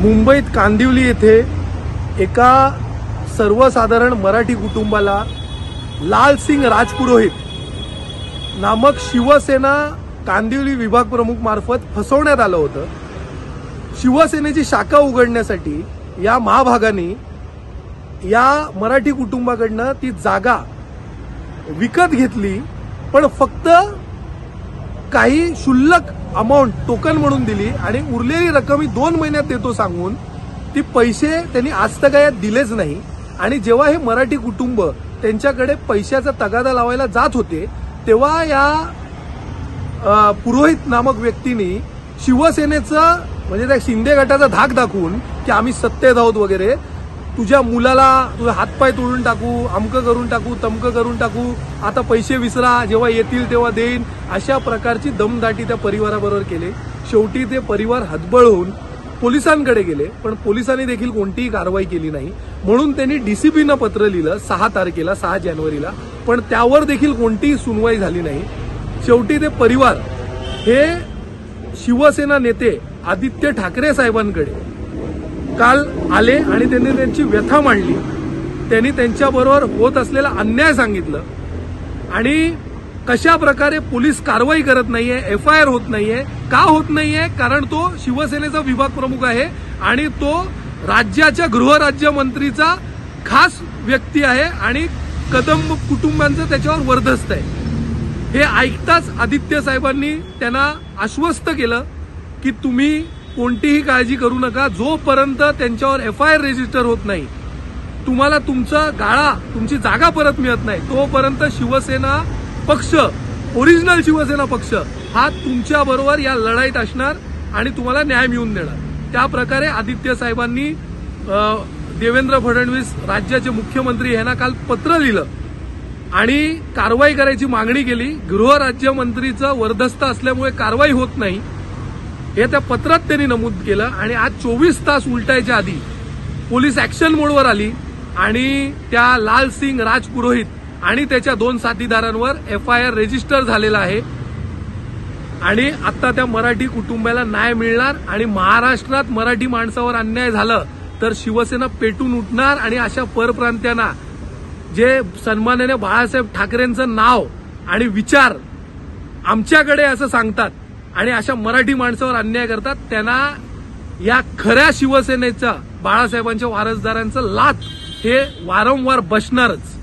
मुंबईत कांदिवली येथे एका सर्वसाधारण मराठी कुटुंबाला लालसिंग राजपुरोहित नामक शिवसेना कांदिवली विभाग प्रमुख मार्फत फसवण्यात आलं होतं। शिवसेनेची शाखा उघडण्यासाठी या महाभागाने या मराठी कुटुंबाकडनं ती जागा विकत घेतली, पण फक्त काही शुल्लक अमाउंट टोकन म्हणून दिली आणि उरलेली रक्कम 2 महिन्यात देतो सांगून ती पैसे त्यांनी आजतगायत दिलेच नाही। आणि जेव्हा हे मराठी कुटुंब त्यांच्याकडे पैशाचा तगादा लावायला जात होते तेव्हा या पुरोहित नामक व्यक्तीने शिवसेनेचं म्हणजे त्या शिंदे गटाचा धाक दाखवून की आम्ही सत्तेत आहोत वगैरे, तुझ्या मुलाला तुझे हातपाय तोडून टाकू, अमकं करून टाकू, तमकं करून टाकू, आता पैसे विसरा, जेव्हा येतील तेव्हा देईन, अशा प्रकारची दमदाटी त्या परिवाराबरोबर केली। शेवटी ते परिवार हतबल होऊन पोलिसांकडे गेले, पण पोलिसांनी देखील कोणतीही कारवाई केली नाही। म्हणून त्यांनी डीसीपीनं पत्र लिहिलं 6 तारखेला 6 जानेवारीला, पण त्यावर देखील कोणतीही सुनवाई झाली नाही। शेवटी ते परिवार हे शिवसेना नेते आदित्य ठाकरे साहेबांकडे काल आले आणि त्यांनी त्यांची व्यथा मांडली। त्यांनी त्यांच्याबरोबर होत असलेला अन्याय सांगितलं आणि कशा प्रकारे पोलीस कारवाई करत नाहीये, एफआयआर होत नाहीये, का होत नाहीये, कारण तो शिवसेनेचा विभाग प्रमुख आहे आणि तो राज्याच्या गृहराज्यमंत्रीचा खास व्यक्ती आहे आणि कदम कुटुंबांचं त्याच्यावर वर्धस्त आहे। हे ऐकताच आदित्य साहेबांनी त्यांना आश्वस्त केलं की तुम्ही कोणतीही काळजी करू नका, जोपर्यंत त्यांच्यावर एफआयआर रजिस्टर होत नाही, तुम्हाला तुमचा गाळा, तुमची जागा परत मिळत नाही, तोपर्यंत शिवसेना पक्ष, ओरिजिनल शिवसेना पक्ष हा तुमच्या बरोबर या लढाईत असणार आणि तुम्हाला न्याय मिळवून देणार। त्या प्रकारे आदित्य साहेबांनी देवेंद्र फडणवीस राज्याचे मुख्यमंत्री यांना काल पत्र लिहिलं आणि कारवाई करायची मागणी केली। गृहराज्यमंत्रीचं वर्धस्त असल्यामुळे कारवाई होत नाही हे त्या पत्रात त्यांनी नमूद केलं आणि आज 24 तास उलटायच्या आधी पोलीस ऍक्शन मोडवर आली आणि त्या लालसिंग राजपुरोहित आणि त्याच्या 2 साथीदारांवर एफआयआर रजिस्टर झालेला आहे आणि आता त्या मराठी कुटुंबाला न्याय मिळणार। आणि महाराष्ट्रात मराठी माणसावर अन्याय झालं तर शिवसेना पेटून उठणार आणि अशा परप्रांत्यांना जे सन्माननीय बाळासाहेब ठाकरेंचं नाव आणि विचार आमच्याकडे असं सांगतात आणि अशा मराठी माणसावर अन्याय करतात त्यांना या खऱ्या शिवसेनेच्या बाळासाहेबांच्या वारसदारांचं लाथ हे वारंवार बसणारच।